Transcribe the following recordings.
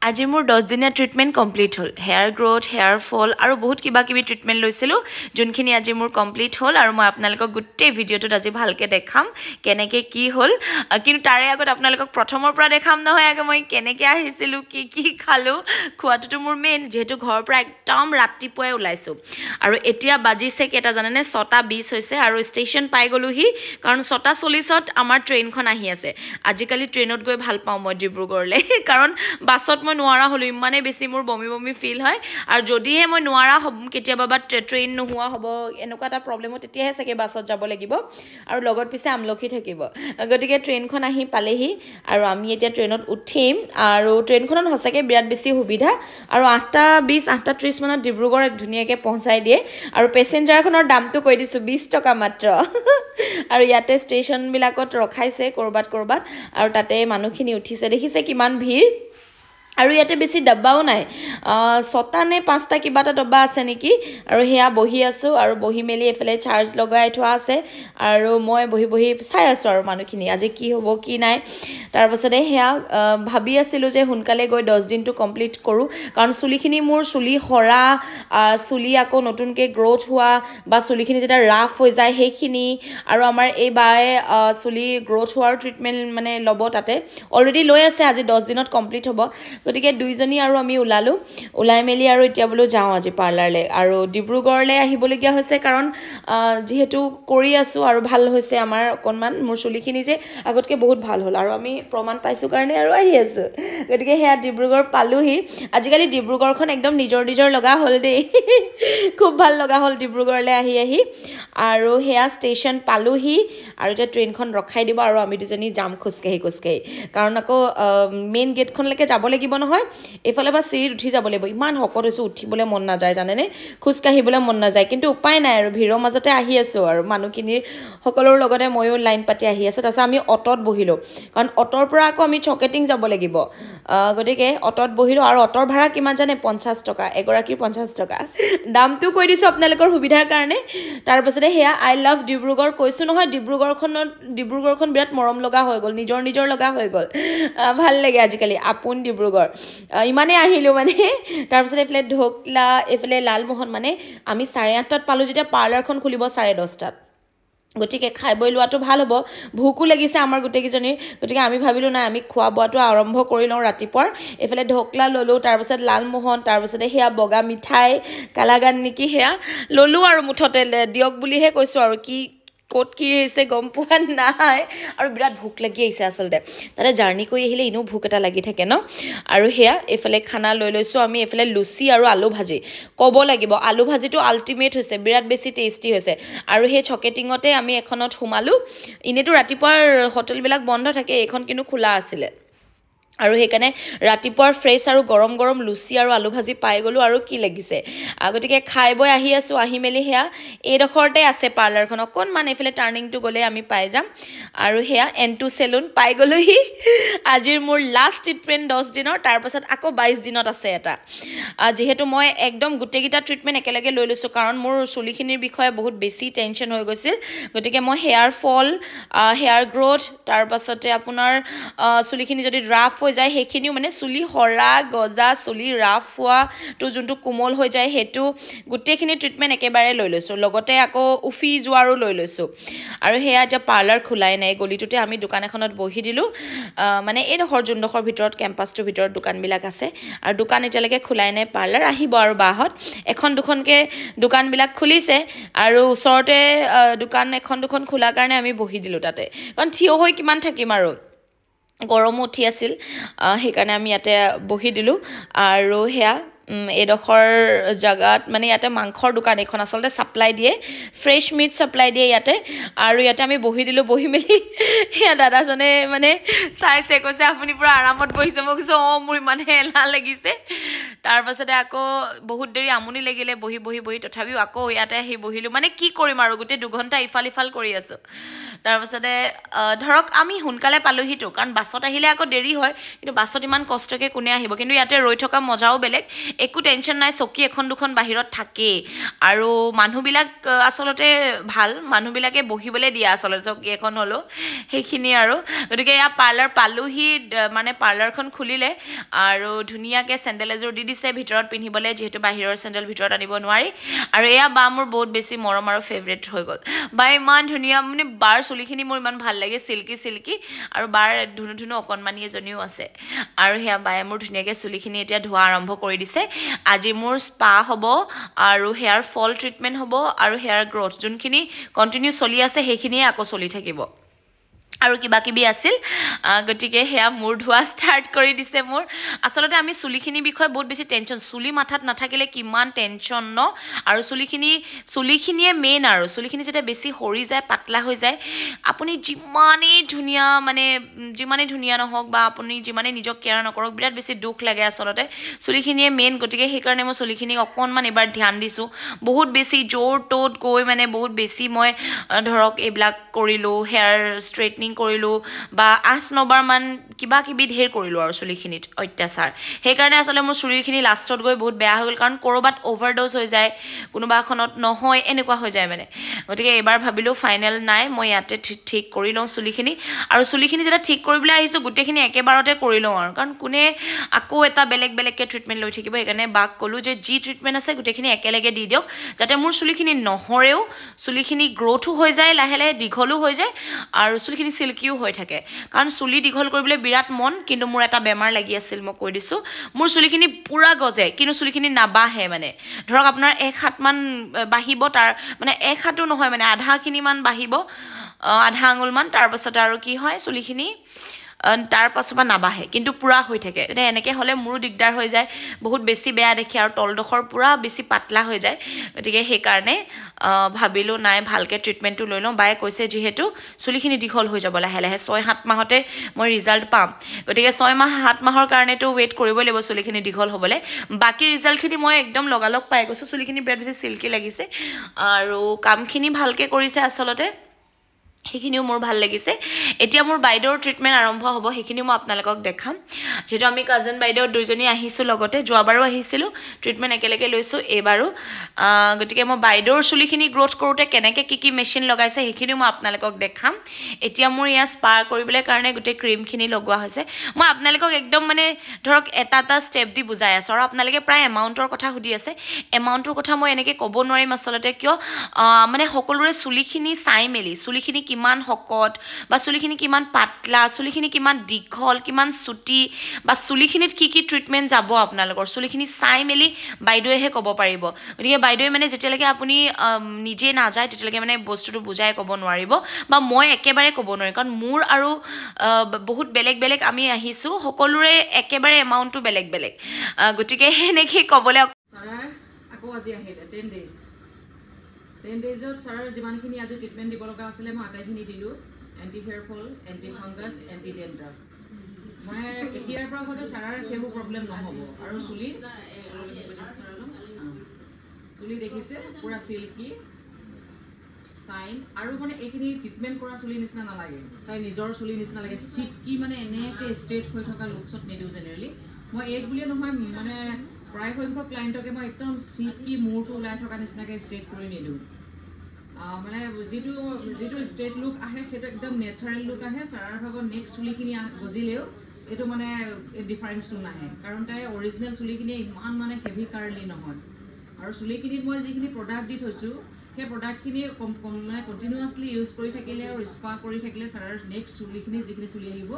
আজি মোৰ 10 দিনীয়া ট্ৰিটমেণ্ট কমপ্লিট হ'ল হেয়াৰ গ্ৰোথ হেয়াৰ ফল আৰু বহুত কিবা কিবি ট্ৰিটমেণ্ট লৈছিলোঁ যোনখিনি আজি মোৰ কমপ্লিট হ'ল আৰু মই আপোনালোকক গোটেই ভিডিঅ'টোত আজি ভালকৈ দেখাম কেনেকৈ কি হ'ল কিন্তু তাৰে আগত আপোনালোকক প্ৰথমৰ পৰা দেখাম নহয় আগে মই কেনেকৈ আহিছিলোঁ কি খালোঁ খোৱাটোতো মোৰ মেইন যেহেতু ঘৰৰ পৰা একদম ৰাতিপুৱাই ওলাইছোঁ আৰু এতিয়া বাজিছে কেইটা জানেনে 6:20 হৈছে আৰু ষ্টেচন পাই গ'লোহি কাৰণ 6:40ত আমাৰ ট্ৰেইনখন আহি আছে আজিকালি ট্ৰেইনত গৈ ভাল পাওঁ মই ডিব্ৰুগড়লৈ কাৰণ বাছত মই নোৱাৰা হলো ইমানে বেছি মোৰ বমি ফিল হয় আৰু যদিহে মই নোৱাৰা হম কেতিয়াবা বা ট্ৰেইন নোহোৱা হ'ব এনেকুৱা এটা প্ৰবলেমত তেতিয়াহে চাগে বাছত যাব লাগিব আৰু লগত পিছে আমলখি থাকিব গতিকে ট্ৰেইনখন আহি পালেহি আৰু আমি এতিয়া ট্ৰেইনত উঠিম আৰু ট্ৰেইনখনত সঁচাকৈ বিৰাট বেছি সুবিধা আৰু 8:20 8:30 মানত ডিব্ৰুগড় ধুনীয়াকৈ পਹੁঁচাই দিয়ে আৰু পেচেঞ্জাৰখনৰ দামটো কৈ দিছোঁ 20 টকা মাত্ৰ আৰু ইয়াতে ষ্টেচনবিলাকত ৰখাইছে কৰবাত আৰু তাতে মানুহখিনি উঠিছে দেখিছে কিমান ভিৰ আৰু ইয়াতে বেছি ডাব্বাও নাই 6টা নে 5টা কিবা এটা ডাব্বা আছে নেকি আৰু হেয়া বহি আছো আৰু বহি মেলি এফালে চাৰ্জ লগাই থোৱা আছে আৰু মই বহি চাই আছো আৰু মানুহখিনি আজি কি হ'ব কি নাই তাৰ পাছতে হেয়া ভাবি আছিলো যে সোনকালে গৈ 10 দিনটো কমপ্লিট কৰো কাৰণ চুলিখিনি মোৰ চুলি হৰা চুলি আকৌ নতুনকৈ গ্ৰোথ হোৱা বা চুলিখিনি যেতিয়া ৰাফ হৈ যায় সেইখিনি আৰু আমাৰ এই বায়ে চুলি গ্ৰোথ হোৱাৰ ট্ৰিটমেণ্ট মানে ল'ব তাতে অলৰেডি লৈ আছে আজি 10 দিনত কমপ্লিট হ'ব গতিকে দুইজনী আৰু আমি ওলাই মেলি আৰু এতিয়া বোলো যাওঁ আজি পাৰ্লাৰলৈ আৰু ডিব্ৰুগড়লৈ আহিবলগীয়া হৈছে কাৰণ যিহেতু কৰি আছো আৰু ভাল হৈছে আমাৰ অকণমান মোৰ চুলিখিনি যে আগতকৈ বহুত ভাল হ'ল আৰু আমি প্ৰমাণ পাইছোঁ কাৰণে আৰু আহি আছোঁ গতিকে সেয়া ডিব্ৰুগড় পালোহি আজিকালি ডিব্ৰুগড়খন একদম নিজৰ লগা হ'ল দেই খুব ভাল লগা হ'ল ডিব্ৰুগড়লৈ আহি আৰু সেয়া ষ্টেচন পালোহি আৰু এতিয়া ট্ৰেইনখন ৰখাই দিব আৰু আমি দুজনী যাম খোজকাঢ়ি কাৰণ আকৌ মেইন গেটখনলৈকে যাব লাগিব নহয় এইফালে বা চিৰিত উঠি যাব লাগিব ইমান শকত হৈছোঁ উঠিবলৈ মন নাযায় জানেনে খোজকাঢ়িবলৈ মন নাযায় কিন্তু উপায় নাই আৰু ভিৰৰ মাজতে আহি আছোঁ আৰু মানুহখিনিৰ সকলোৰ লগতে ময়ো লাইন পাতি আহি আছোঁ তাৰপিছত আমি অটত বহিলোঁ কাৰণ অটৰ পৰা আকৌ আমি চকেটিং যাব লাগিব গতিকে অটত বহিলোঁ আৰু অটৰ ভাড়া কিমান জানে 50 টকা এগৰাকীৰ 50 টকা দামটো কৈ দিছোঁ আপোনালোকৰ সুবিধাৰ কাৰণে তাৰপাছতে সেয়া আই লাভ ডিব্ৰুগড় কৈছোঁ নহয় ডিব্ৰুগড়খন বিৰাট মৰম লগা হৈ গ'ল নিজৰ লগা হৈ গ'ল ভাল লাগে আজিকালি আপোন ডিব্ৰুগড় ইমানে আহিলোঁ মানে তাৰপিছত এইফালে ঢোকলা এইফালে লালমোহন মানে আমি 8:30 পালোঁ যেতিয়া পাৰ্লাৰখন খুলিব 10:30 গতিকে খাই বৈ লোৱাটো ভাল হ'ব ভোকো লাগিছে আমাৰ গোটেইকেইজনীৰ গতিকে আমি ভাবিলোঁ নাই আমি খোৱা বোৱাটো আৰম্ভ কৰি লওঁ ৰাতিপুৱাৰ এইফালে ঢোকলা ল'লোঁ তাৰপিছত লালমোহন তাৰপিছতে সেয়া বগা মিঠাই কালাগান নেকি সেয়া ল'লোঁ আৰু মুঠতে দিয়ক বুলিহে কৈছোঁ আৰু ক'ত কি হৈছে গম পোৱা নাই আৰু বিৰাট ভোক লাগি আহিছে আচলতে তাতে জাৰ্ণি কৰি আহিলে এনেও ভোক এটা লাগি থাকে ন আৰু সেয়া এইফালে খানা লৈ লৈছোঁ আমি এইফালে লুচি আৰু আলু ভাজি ক'ব লাগিব আলু ভাজিটো আল্টিমেট হৈছে বিৰাট বেছি টেষ্টি হৈছে আৰু সেই চকেটিঙতে আমি এখনত সোমালোঁ এনেইতো ৰাতিপুৱাৰ হোটেলবিলাক বন্ধ থাকে এইখন কিন্তু খোলা আছিলে আৰু সেইকাৰণে ৰাতিপুৱাৰ ফ্ৰেছ আৰু গৰম লুচি আৰু আলু ভাজি পাই গ'লোঁ আৰু কি লাগিছে গতিকে খাই বৈ আহি আছোঁ আহি মেলি সেয়া এইডোখৰতে আছে পাৰ্লাৰখন অকণমান এইফালে টাৰ্ণিংটো গ'লে আমি পাই যাম আৰু সেয়া N2 চেলুন পাই গ'লোহি আজিৰ মোৰ লাষ্ট ট্ৰিটমেণ্ট 10 দিনৰ তাৰপাছত আকৌ 22 দিনত আছে এটা যিহেতু মই একদম গোটেইকেইটা ট্ৰিটমেণ্ট একেলগে লৈ লৈছোঁ কাৰণ মোৰ চুলিখিনিৰ বিষয়ে বহুত বেছি টেনশ্যন হৈ গৈছিল গতিকে মই হেয়াৰ ফল হেয়াৰ গ্ৰোথ তাৰপাছতে আপোনাৰ চুলিখিনি যদি ৰাফ হৈ যায় সেইখিনিও মানে চুলি হৰা গজা চুলি ৰাফ হোৱাটো যোনটো কোমল হৈ যায় সেইটো গোটেইখিনি ট্ৰিটমেণ্ট একেবাৰে লৈ লৈছোঁ লগতে আকৌ উফি যোৱাৰো লৈ লৈছোঁ আৰু সেয়া এতিয়া পাৰ্লাৰ খোলাই নাই গলিটোতে আমি দোকান এখনত বহি দিলোঁ মানে এইডোখৰ যোনডোখৰ ভিতৰত কেম্পাছটোৰ ভিতৰত দোকানবিলাক আছে আৰু দোকান এতিয়ালৈকে খোলাই নাই পাৰ্লাৰ আহিব আৰু বাহঁত এখন দুখনকৈ দোকানবিলাক খুলিছে আৰু ওচৰতে দোকান এখন দুখন খোলাৰ কাৰণে আমি বহি দিলোঁ তাতে কাৰণ থিয় হৈ কিমান থাকিম আৰু গৰমো উঠি আছিল সেইকাৰণে আমি ইয়াতে বহি দিলোঁ আৰু সেয়া এইডোখৰ জেগাত মানে ইয়াতে মাংসৰ দোকান এখন আচলতে ছাপ্লাই দিয়ে ফ্ৰেছ মিট ছাপ্লাই দিয়ে ইয়াতে আৰু ইয়াতে আমি বহি দিলোঁ বহি মেলি সেয়া দাদাজনে মানে চাইছে কৈছে আপুনি পুৰা আৰামত বহিছে মই কৈছোঁ মোৰ ইমানে এলাহ লাগিছে তাৰ পাছতে আকৌ বহুত দেৰি আমনি লাগিলে বহি বহি বহি তথাপিও আকৌ ইয়াতে আহি বহিলোঁ মানে কি কৰিম আৰু গোটেই 2 ঘণ্টা ইফাল ইফাল কৰি আছোঁ তাৰপাছতে ধৰক আমি সোনকালে পালোহিতো কাৰণ বাছত আহিলে আকৌ দেৰি হয় কিন্তু বাছত ইমান কষ্টকৈ কোনে আহিব কিন্তু ইয়াতে ৰৈ থকা মজাও বেলেগ একো টেনশ্যন নাই চকী এখন দুখন বাহিৰত থাকেই আৰু মানুহবিলাক আচলতে ভাল মানুহবিলাকে বহিবলৈ দিয়ে আচলতে চকী এখন হ'লেও সেইখিনি আৰু গতিকে এয়া পাৰ্লাৰ পালোহি মানে পাৰ্লাৰখন খুলিলে আৰু ধুনীয়াকৈ চেণ্ডেল এযোৰ দি দিছে ভিতৰত পিন্ধিবলৈ যিহেতু বাহিৰৰ চেণ্ডেল ভিতৰত আনিব নোৱাৰি আৰু এয়া বা মোৰ বহুত বেছি মৰম আৰু ফেভৰেট হৈ গ'ল বা ইমান ধুনীয়া মানে বাৰ চুলিখিনি মোৰ ইমান ভাল লাগে চিল্কি চিল্কি আৰু বাৰ ধুনু ধুনু অকণমানি এজনীও আছে আৰু সেয়া বায়ে মোৰ ধুনীয়াকৈ চুলিখিনি এতিয়া ধোৱা আৰম্ভ কৰি দিছে আজি মোৰ স্পা হ'ব আৰু হেয়াৰ ফল ট্ৰিটমেণ্ট হ'ব আৰু হেয়াৰ গ্ৰ'থ যোনখিনি কণ্টিনিউ চলি আছে সেইখিনিয়ে আকৌ চলি থাকিব আৰু কিবা কিবি আছিল গতিকে সেয়া মূৰ ধোৱা ষ্টাৰ্ট কৰি দিছে মোৰ আচলতে আমি চুলিখিনিৰ বিষয়ে বহুত বেছি টেনশ্যন চুলি মাথাত নাথাকিলে কিমান টেনশ্যন ন আৰু চুলিখিনিয়ে মেইন আৰু চুলিখিনি যেতিয়া বেছি সৰি যায় পাতলা হৈ যায় আপুনি যিমানেই ধুনীয়া নহওক বা আপুনি যিমানেই নিজক কেয়াৰ নকৰক বিৰাট বেছি দুখ লাগে আচলতে চুলিখিনিয়ে মেইন গতিকে সেইকাৰণে মই চুলিখিনিক অকণমান এবাৰ ধ্যান দিছোঁ বহুত বেছি জোৰ টোত গৈ মানে বহুত বেছি মই ধৰক এইবিলাক কৰিলোঁ হেয়াৰ ষ্ট্ৰেইটনিং কৰিলোঁ বা 8-9 বাৰমান কিবা কিবি ঢেৰ কৰিলোঁ আৰু চুলিখিনিত অত্যাচাৰ সেইকাৰণে আচলতে মোৰ চুলিখিনি লাষ্টত গৈ বহুত বেয়া হৈ গ'ল কাৰণ ক'ৰবাত অভাৰড'জ হৈ যায় কোনোবা এখনত নহয় এনেকুৱা হৈ যায় মানে গতিকে এইবাৰ ভাবিলোঁ ফাইনেল নাই মই ইয়াতে ঠিক কৰি লওঁ চুলিখিনি আৰু চুলিখিনি যেতিয়া ঠিক কৰিবলৈ আহিছোঁ গোটেইখিনি একেবাৰতে কৰি লওঁ আৰু কাৰণ কোনে আকৌ এটা বেলেগকৈ ট্ৰিটমেণ্ট লৈ থাকিব সেইকাৰণে বাক ক'লোঁ যে যি ট্ৰিটমেণ্ট আছে গোটেইখিনি একেলগে দি দিয়ক যাতে মোৰ চুলিখিনি নহৰেও চুলিখিনি গ্ৰ'থো হৈ যায় লাহে লাহে দীঘলো হৈ যায় আৰু চুলিখিনি চিল্কিও হৈ থাকে কাৰণ চুলি দীঘল কৰিবলৈ বিৰাট মন কিন্তু মোৰ এটা বেমাৰ লাগি আছিল মই কৈ দিছোঁ মোৰ চুলিখিনি পূৰা গজে কিন্তু চুলিখিনি নাবাঢ়ে মানে ধৰক আপোনাৰ 1 হাতমান বাঢ়িব তাৰ মানে 1 হাতো নহয় মানে আধাখিনিমান বাঢ়িব আধা আঙুলমান তাৰপাছত আৰু কি হয় চুলিখিনি তাৰ পাছৰ পৰা নাবাঢ়ে কিন্তু পূৰা হৈ থাকে এতিয়া এনেকৈ হ'লে মোৰো দিগদাৰ হৈ যায় বহুত বেছি বেয়া দেখে আৰু তলডোখৰ পূৰা বেছি পাতলা হৈ যায় গতিকে সেইকাৰণে ভাবিলোঁ নাই ভালকৈ ট্ৰিটমেণ্টটো লৈ লওঁ বায়ে কৈছে যিহেতু চুলিখিনি দীঘল হৈ যাব লাহে লাহে 6-7 মাহতে মই ৰিজাল্ট পাম গতিকে 6-7 মাহৰ কাৰণেতো ৱেইট কৰিবই লাগিব চুলিখিনি দীঘল হ'বলৈ বাকী ৰিজাল্টখিনি মই একদম লগালগ পাই গৈছোঁ চুলিখিনি বিৰাট বেছি চিল্কি লাগিছে আৰু কামখিনি ভালকৈ কৰিছে আচলতে সেইখিনিও মোৰ ভাল লাগিছে এতিয়া মোৰ বাইদেউৰ ট্ৰিটমেণ্ট আৰম্ভ হ'ব সেইখিনিও মই আপোনালোকক দেখাম যেহেতু আমি কাজিন বাইদেউ দুইজনী আহিছোঁ লগতে যোৱাবাৰো আহিছিলোঁ ট্ৰিটমেণ্ট একেলগে লৈছোঁ এইবাৰো গতিকে মই বাইদেউৰ চুলিখিনি গ্ৰ'থ কৰোঁতে কেনেকৈ কি মেচিন লগাইছে সেইখিনিও মই আপোনালোকক দেখাম এতিয়া মোৰ ইয়াত স্পা কৰিবলৈ কাৰণে গোটেই ক্ৰীমখিনি লগোৱা হৈছে মই আপোনালোকক একদম মানে ধৰক এটা ষ্টেপ দি বুজাই আছোঁ আৰু আপোনালোকে প্ৰায় এমাউণ্টৰ কথা সুধি আছে এমাউণ্টৰ কথা মই এনেকৈ ক'ব নোৱাৰিম আচলতে কিয় মানে সকলোৰে চুলিখিনি চাই মেলি চুলিখিনি কিমান শকত বা চুলিখিনি কিমান পাতলা চুলিখিনি কিমান দীঘল কিমান চুটি বা চুলিখিনিত কি ট্ৰিটমেণ্ট যাব আপোনালোকৰ চুলিখিনি চাই মেলি বাইদেউহে ক'ব পাৰিব গতিকে বাইদেৱে মানে যেতিয়ালৈকে আপুনি নিজে নাযায় তেতিয়ালৈকে মানে বস্তুটো বুজাই ক'ব নোৱাৰিব বা মই একেবাৰে ক'ব নোৱাৰিম কাৰণ মোৰ আৰু বহুত বেলেগ আমি আহিছোঁ সকলোৰে একেবাৰে এমাউণ্টটো বেলেগ গতিকে সেনেকৈ ক'বলৈ আকৌ আজি আহিলে 10 ডেজত ছাৰৰ যিমানখিনি আজি ট্ৰিটমেণ্ট দিব লগা আছিলে মই আটাইখিনি দিলোঁ anti hair fall anti fungus anti dandruff মানে এতিয়াৰ পৰা হয়তো ছাৰৰ সেইবোৰ প্ৰব্লেম নহ'ব আৰু চুলি দেখিছে পূৰা চিল্কি চাইন আৰু মানে এইখিনি ট্ৰিটমেণ্ট কৰা চুলিৰ নিচিনা নালাগে তাই নিজৰ চুলিৰ নিচিনা লাগে চিটকি মানে এনেকৈ ষ্ট্ৰেইট হৈ থকা লুকছত নিদিওঁ জেনেৰেলি মই এইক বুলিয়ে নহয় মানে প্ৰায় সংখ্যক ক্লাইণ্টকে মই একদম চিটকি মূৰটো ওলাই থকা নিচিনাকৈ ষ্ট্ৰেইট কৰি নিদিওঁ মানে যিটো ষ্ট্ৰেইট লুক আহে সেইটো একদম নেচাৰেল লুক আহে ছাৰৰ ভাগত নেক্সট চুলিখিনি গজিলেও এইটো মানে ডিফাৰেঞ্চটো নাহে কাৰণ তাই অৰিজিনেল চুলিখিনি ইমান মানে হেভি কাৰ্লি নহয় আৰু চুলিখিনিত মই যিখিনি প্ৰডাক্ট দি থৈছোঁ সেই প্ৰডাক্টখিনি মানে কণ্টিনিউৱাছলি ইউজ কৰি থাকিলে আৰু স্পা কৰি থাকিলে ছাৰৰ নেক্সট চুলিখিনি যিখিনি চুলি আহিব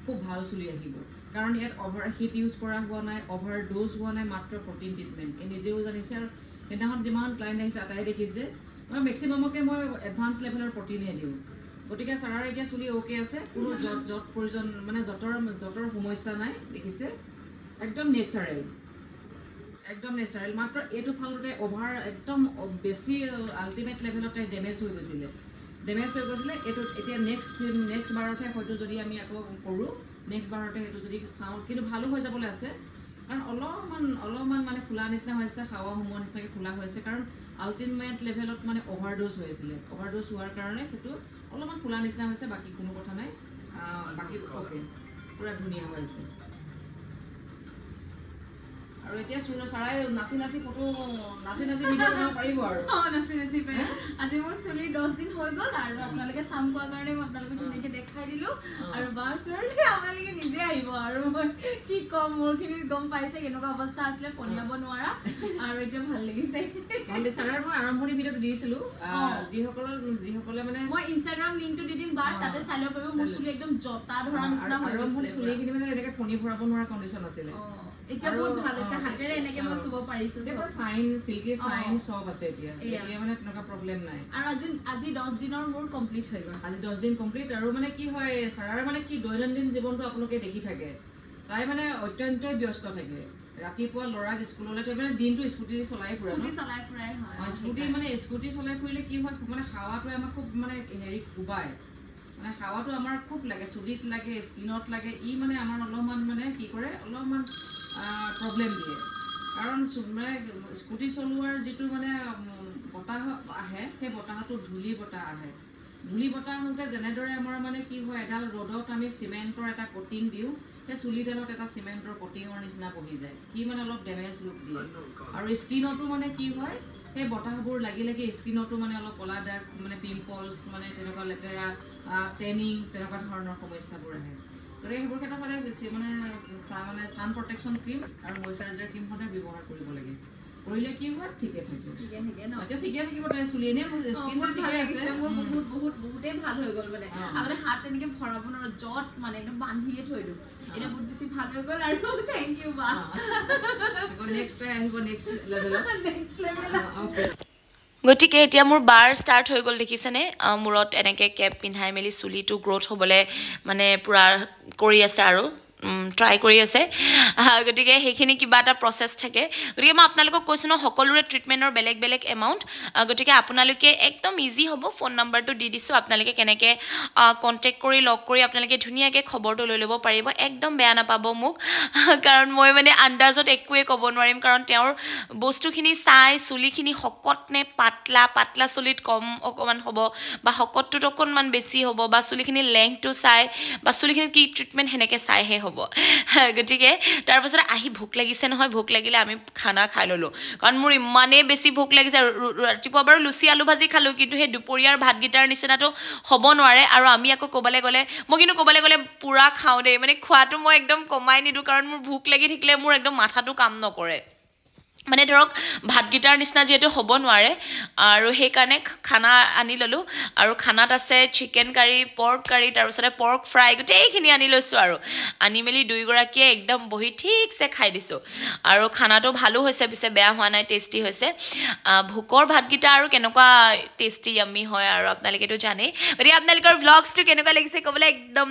খুব ভাল চুলি আহিব কাৰণ ইয়াত অভাৰ হিট ইউজ কৰা হোৱা নাই অভাৰ ড'জ হোৱা নাই মাত্ৰ প্ৰটিন ট্ৰিটমেণ্ট এই নিজেও জানিছে আৰু সেইদিনাখন যিমান ক্লাইণ্ট আহিছে আটাই দেখিছে মই মেক্সিমামকে মই এডভান্স লেভেলৰ প্ৰটিনে দিওঁ গতিকে ছাৰৰ এতিয়া চুলি অ'কে আছে কোনো য'ত প্ৰয়োজন মানে য'তৰ সমস্যা নাই দেখিছে একদম নেচাৰেল মাত্ৰ এইটো ফালতে অভাৰ একদম বেছি আল্টিমেট লেভেলতে ডেমেজ হৈ গৈছিলে এইটো এতিয়া নেক্সট বাৰতহে হয়তো যদি আমি আকৌ কৰোঁ নেক্সট বাৰতে সেইটো যদি চাওঁ কিন্তু ভালো হৈ যাবলৈ আছে কাৰণ অলপমান মানে ফুলা নিচিনা হৈছে খাৱা সোমোৱা নিচিনাকৈ ফুলা হৈছে কাৰণ আল্টিমেট লেভেলত মানে অভাৰড'জ হৈ আছিলে অভাৰড'জ হোৱাৰ কাৰণে সেইটো অলপমান ফুলা নিচিনা হৈছে বাকী কোনো কথা নাই বাকী অ'কে পুৰা ধুনীয়া হৈ আছে আৰু এতিয়া চাৰাই নাচি ফটো নাচি ভিডিঅ' বনাব পাৰিব আৰু নাচি পাৰে আজি মোৰ চুলি 10 দিন হৈ গ'ল আৰু আপোনালোকে চাম কোৱাৰ কাৰণে মই আপোনালোকক ধুনীয়াকৈ দেখাই দিলোঁ আৰু বাৰ চৰলৈ আপোনালোকে নিজে আহিব আৰু মই কি ক'ম মোৰখিনি গম পাইছে কেনেকুৱা অৱস্থা আছিলে পনিয়াব নোৱাৰা আৰু এতিয়া ভাল লাগিছে চাৰাৰ মই আৰম্ভণি ভিডিঅ'টো দিছিলোঁ যিসকলে মানে মই ইনষ্টাগ্ৰাম লিংকটো দি দিম বাৰ তাতে চাই ল'ব পাৰিব মোৰ চুলি একদম জতা ধৰা নিচিনা হৈ আৰম্ভণি চুলিখিনি মানে এনেকৈ ফণি ভৰাব নোৱাৰা কণ্ডিশ্যন আছিলে এতিয়া বহুত ভাল হৈছে হাতেৰে এনেকে মই চুব পাৰিছো দেখো সাইন সিল্কি সাইন সব আছে এতিয়া এতিয়া মানে তেনেকা প্ৰবলেম নাই আৰু আজি 10 দিনৰ মোৰ কমপ্লিট হৈ গ'ল আজি 10 দিন কমপ্লিট আৰু মানে কি হয় সাৰাৰ মানে কি দৈনন্দিন জীৱনটো আপোনালোকে দেখি থাকে তাই মানে অত্যন্তই ব্যস্ত থাকে ৰাতিপুৱা লৰাক স্কুললৈ থৈ মানে দিনটো স্কুটি চলাই ফুৰে হয় স্কুটি চলাই ফুৰিলে কি হয় মানে হাৱাটো আমাক খুব মানে হেৰি কুবাই মানে হাৱাটো আমাৰ খুব লাগে চুলিত লাগে স্কিনত লাগে ই মানে আমাৰ অলপমান মানে কি কৰে অলপমান প্ৰবলেম দিয়ে কাৰণ মানে স্কুটি চলোৱাৰ যিটো মানে বতাহ আহে সেই বতাহটো ধূলি বতাহ আহে ধূলি বতাহ হওঁতে যেনেদৰে আমাৰ মানে কি হয় এডাল ৰ'দত আমি চিমেণ্টৰ এটা কোটিং দিওঁ সেই চুলিডালত এটা চিমেণ্টৰ কোটিঙৰ নিচিনা বহি যায় সি মানে অলপ ডেমেজ লুক দিয়ে আৰু স্কিনতো মানে কি হয় সেই বতাহবোৰ লাগি স্কিনতো মানে অলপ কলা দাগ মানে পিম্পলছ মানে তেনেকুৱা লেতেৰা টেনিং তেনেকুৱা ধৰণৰ সমস্যাবোৰ আহে গতিকে সেইবোৰ ক্ষেত্ৰত মানে ছান প্ৰটেকশ্যন ক্ৰীম আৰু মইশ্চাৰাইজাৰ ক্ৰীম সদায় ব্যৱহাৰ কৰিব লাগে কৰিলে কি হয় ঠিকে থাকে এতিয়া ঠিকে থাকিব তাই চুলি এনেই স্কিনটো ঠিকে আছে মোৰ বহুতেই ভাল হৈ গ'ল মানে আগতে হাত তেনেকৈ ভৰাব নোৱাৰো জত মানে একদম বান্ধিয়ে থৈ দিওঁ এতিয়া বহুত বেছি ভাল হৈ গ'ল আৰু থেংক ইউ বা নেক্সট আহিব নেক্সট লেভেলত গতিকে এতিয়া মোৰ বাৰ ষ্টাৰ্ট হৈ গ'ল দেখিছেনে মূৰত এনেকৈ কেপ পিন্ধাই মেলি চুলিটো গ্ৰ'থ হ'বলৈ মানে পূৰা কৰি আছে আৰু ট্ৰাই কৰি আছে গতিকে সেইখিনি কিবা এটা প্ৰচেছ থাকে গতিকে মই আপোনালোকক কৈছোঁ ন সকলোৰে ট্ৰিটমেণ্টৰ বেলেগ এমাউণ্ট গতিকে আপোনালোকে একদম ইজি হ'ব ফোন নম্বৰটো দি দিছোঁ আপোনালোকে কেনেকৈ কণ্টেক্ট কৰি লগ কৰি আপোনালোকে ধুনীয়াকৈ খবৰটো লৈ ল'ব পাৰিব একদম বেয়া নাপাব মোক কাৰণ মই মানে আন্দাজত একোৱে ক'ব নোৱাৰিম কাৰণ তেওঁৰ বস্তুখিনি চাই চুলিখিনি শকত নে পাতলা চুলিত কম অকণমান হ'ব বা শকতটোত অকণমান বেছি হ'ব বা চুলিখিনি লেংথটো চাই বা চুলিখিনি কি ট্ৰিটমেণ্ট সেনেকৈ চাইহে হ'ব গতিকে তাৰপাছত আহি ভোক লাগিছে নহয় ভোক লাগিলে আমি খানা খাই ল'লোঁ কাৰণ মোৰ ইমানেই বেছি ভোক লাগিছে ৰাতিপুৱা বাৰু লুচি আলু ভাজি খালোঁ কিন্তু সেই দুপৰীয়াৰ ভাতকেইটাৰ নিচিনাটো হ'ব নোৱাৰে আৰু আমি আকৌ ক'বলৈ গ'লে মই কিন্তু ক'বলৈ গ'লে পূৰা খাওঁ দেই মানে খোৱাটো মই একদম কমাই নিদিওঁ কাৰণ মোৰ ভোক লাগি থাকিলে মোৰ একদম মাথাটো কাম নকৰে মানে ধৰক ভাতকেইটাৰ নিচিনা যিহেতু হ'ব নোৱাৰে আৰু সেইকাৰণে খানা আনি ল'লোঁ আৰু খানাত আছে চিকেন কাৰী পৰ্ক কাৰী তাৰপিছতে পৰ্ক ফ্ৰাই গোটেইখিনি আনি লৈছোঁ আৰু আনি মেলি দুয়োগৰাকীয়ে একদম বহি ঠিকছে খাই দিছোঁ আৰু খানাটো ভালো হৈছে পিছে বেয়া হোৱা নাই টেষ্টি হৈছে ভোকৰ ভাতকেইটা আৰু কেনেকুৱা টেষ্টি য়াম্মি হয় আৰু আপোনালোকেতো জানেই গতিকে আপোনালোকৰ ভ্লগছটো কেনেকুৱা লাগিছে ক'বলৈ একদম